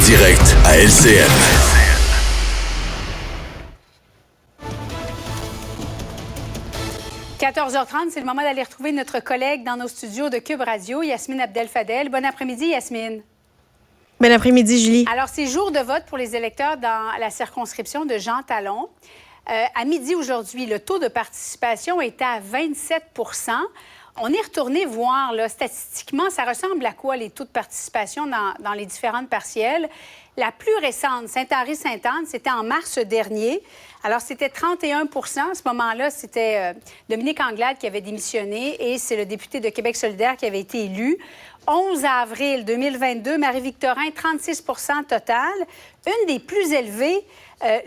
direct à LCN. – 14h30, c'est le moment d'aller retrouver notre collègue dans nos studios de Cube Radio, Yasmine Abdel-Fadel. Bon après-midi, Yasmine. Bon après-midi, Julie. Alors, c'est jour de vote pour les électeurs dans la circonscription de Jean Talon. À midi aujourd'hui, le taux de participation était à 27 %. On est retourné voir, là, statistiquement, ça ressemble à quoi les taux de participation dans les différentes partielles. La plus récente, Sainte-Henri-Sainte-Anne, c'était en mars dernier. Alors, c'était 31 % À ce moment-là, c'était Dominique Anglade qui avait démissionné et c'est le député de Québec solidaire qui avait été élu. 11 avril 2022, Marie-Victorin, 36 % total. Une des plus élevées,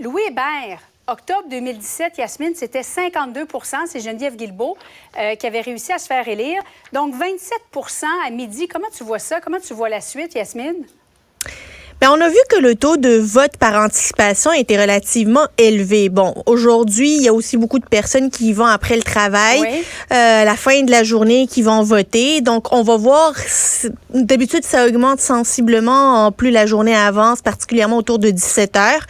Louis Hébert. Octobre 2017, Yasmine, c'était 52 %. C'est Geneviève Guilbeault qui avait réussi à se faire élire. Donc, 27 % à midi. Comment tu vois ça? Comment tu vois la suite, Yasmine? Bien, on a vu que le taux de vote par anticipation était relativement élevé. Bon, aujourd'hui, il y a aussi beaucoup de personnes qui y vont après le travail, oui. À la fin de la journée, qui vont voter. Donc, on va voir. D'habitude, ça augmente sensiblement plus la journée avance, particulièrement autour de 17 heures.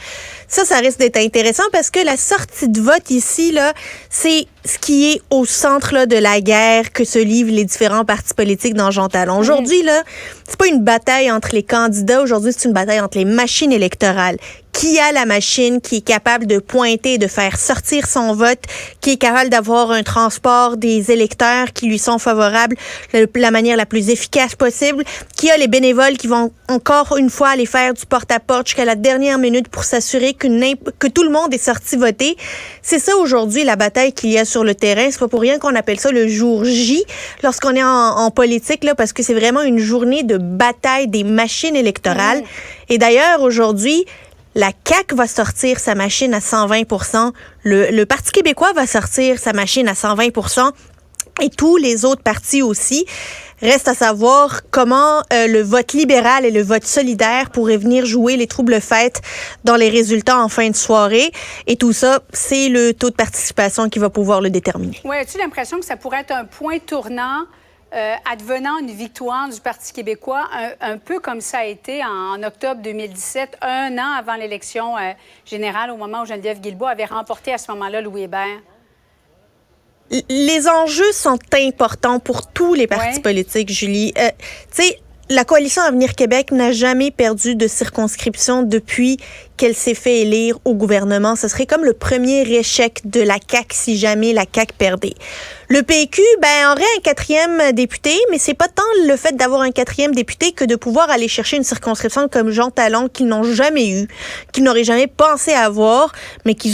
Ça risque d'être intéressant parce que la sortie de vote ici, là, c'est ce qui est au centre là, de la guerre que se livrent les différents partis politiques dans Jean Talon. Aujourd'hui, là, c'est pas une bataille entre les candidats. Aujourd'hui, c'est une bataille entre les machines électorales. Qui a la machine qui est capable de pointer, de faire sortir son vote, qui est capable d'avoir un transport des électeurs qui lui sont favorables de la manière la plus efficace possible, qui a les bénévoles qui vont encore une fois aller faire du porte-à-porte jusqu'à la dernière minute pour s'assurer que tout le monde est sorti voter. C'est ça aujourd'hui la bataille qu'il y a sur le terrain. C'est pas pour rien qu'on appelle ça le jour J lorsqu'on est en politique, là, parce que c'est vraiment une journée de bataille des machines électorales. Et d'ailleurs, aujourd'hui, la CAQ va sortir sa machine à 120 %. Le Parti québécois va sortir sa machine à 120 % et tous les autres partis aussi. Reste à savoir comment le vote libéral et le vote solidaire pourraient venir jouer les troubles-fêtes dans les résultats en fin de soirée. Et tout ça, c'est le taux de participation qui va pouvoir le déterminer. Oui, as-tu l'impression que ça pourrait être un point tournant advenant une victoire du Parti québécois, un peu comme ça a été en octobre 2017, un an avant l'élection générale, au moment où Geneviève Guilbeault avait remporté à ce moment-là Louis Hébert? Les enjeux sont importants pour tous les partis politiques, Julie. Tu sais, la Coalition Avenir Québec n'a jamais perdu de circonscription depuis qu'elle s'est fait élire au gouvernement. Ce serait comme le premier échec de la CAQ si jamais la CAQ perdait. Le PQ, aurait un 4e député, mais c'est pas tant le fait d'avoir un 4e député que de pouvoir aller chercher une circonscription comme Jean Talon qu'ils n'ont jamais eu, qu'ils n'auraient jamais pensé avoir, mais qui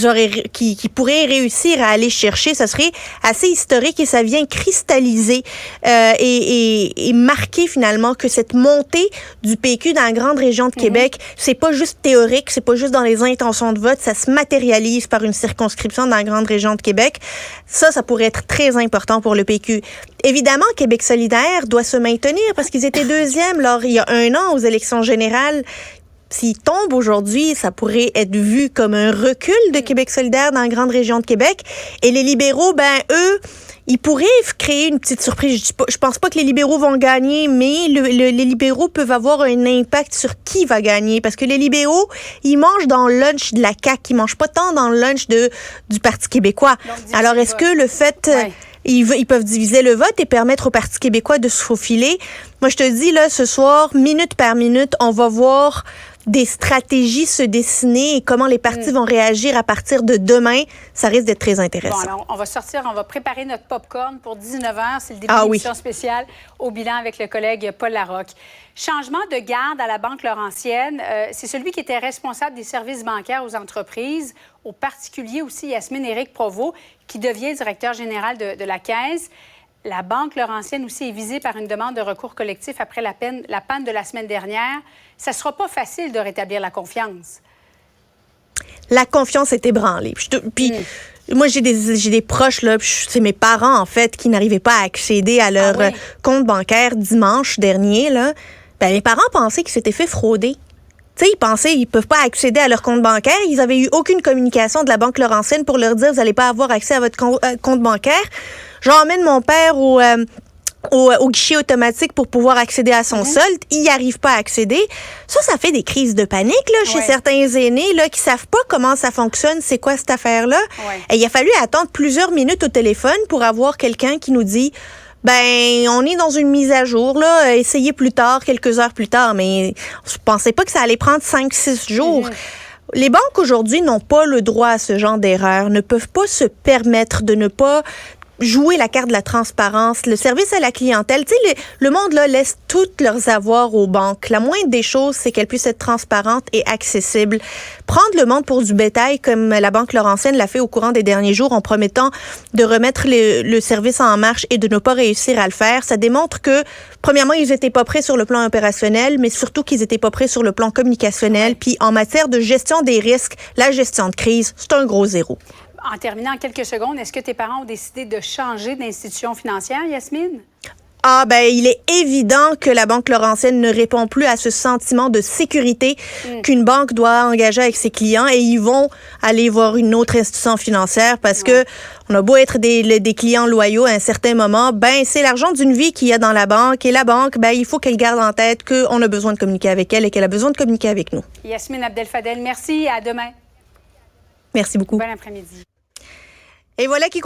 pourraient réussir à aller chercher. Ça serait assez historique et ça vient cristalliser et marquer finalement que cette montée du PQ dans la grande région de Québec, c'est pas juste théorique, c'est pas juste dans les intentions de vote, ça se matérialise par une circonscription dans la grande région de Québec. Ça pourrait être très important pour le PQ. Évidemment, Québec solidaire doit se maintenir parce qu'ils étaient 2e il y a un an aux élections générales. S'ils tombent aujourd'hui, ça pourrait être vu comme un recul de Québec solidaire dans la grande région de Québec. Et les libéraux, eux, ils pourraient créer une petite surprise. Je pense pas que les libéraux vont gagner, mais les libéraux peuvent avoir un impact sur qui va gagner. Parce que les libéraux, ils mangent dans le lunch de la CAQ, ils mangent pas tant dans le lunch du Parti québécois. Alors, est-ce que le fait... Ils peuvent diviser le vote et permettre au Parti québécois de se faufiler. Moi, je te dis, là, ce soir, minute par minute, on va voir des stratégies se dessiner et comment les partis vont réagir à partir de demain. Ça risque d'être très intéressant. Bon, alors, on va préparer notre popcorn pour 19h. C'est le début de l'émission spéciale au bilan avec le collègue Paul Larocque. Changement de garde à la Banque Laurentienne. C'est celui qui était responsable des services bancaires aux entreprises, aux particuliers aussi, Yasmine Éric Provost, qui devient directeur général de la Caisse. La Banque Laurentienne aussi est visée par une demande de recours collectif après la panne de la semaine dernière. Ça ne sera pas facile de rétablir la confiance. La confiance est ébranlée. Puis moi, j'ai des proches, là, c'est mes parents, en fait, qui n'arrivaient pas à accéder à leur compte bancaire dimanche dernier. Là. Les parents pensaient qu'ils s'étaient fait frauder. Tu sais, ils pensaient qu'ils ne peuvent pas accéder à leur compte bancaire. Ils n'avaient eu aucune communication de la Banque Laurentienne pour leur dire « Vous n'allez pas avoir accès à votre compte bancaire ». J'emmène mon père au guichet automatique pour pouvoir accéder à son solde, il n'y arrive pas à accéder. Ça fait des crises de panique là, chez certains aînés là, qui savent pas comment ça fonctionne, c'est quoi cette affaire-là. Et il a fallu attendre plusieurs minutes au téléphone pour avoir quelqu'un qui nous dit on est dans une mise à jour, là, essayez plus tard, quelques heures plus tard, mais je pensais pas que ça allait prendre 5-6 jours. Les banques aujourd'hui n'ont pas le droit à ce genre d'erreur, ne peuvent pas se permettre de ne pas jouer la carte de la transparence, le service à la clientèle. Tu sais, le monde là laisse tous leurs avoirs aux banques. La moindre des choses, c'est qu'elles puissent être transparentes et accessibles. Prendre le monde pour du bétail, comme la Banque Laurentienne l'a fait au courant des derniers jours en promettant de remettre le service en marche et de ne pas réussir à le faire, ça démontre que, premièrement, ils n'étaient pas prêts sur le plan opérationnel, mais surtout qu'ils n'étaient pas prêts sur le plan communicationnel. Puis en matière de gestion des risques, la gestion de crise, c'est un gros zéro. En terminant en quelques secondes, est-ce que tes parents ont décidé de changer d'institution financière, Yasmine? Il est évident que la Banque Laurentienne ne répond plus à ce sentiment de sécurité qu'une banque doit engager avec ses clients et ils vont aller voir une autre institution financière parce que on a beau être des clients loyaux à un certain moment, c'est l'argent d'une vie qu'il y a dans la banque et la banque, il faut qu'elle garde en tête qu'on a besoin de communiquer avec elle et qu'elle a besoin de communiquer avec nous. Yasmine Abdel-Fadel, merci. À demain. Merci beaucoup. Bon après-midi. Et voilà qui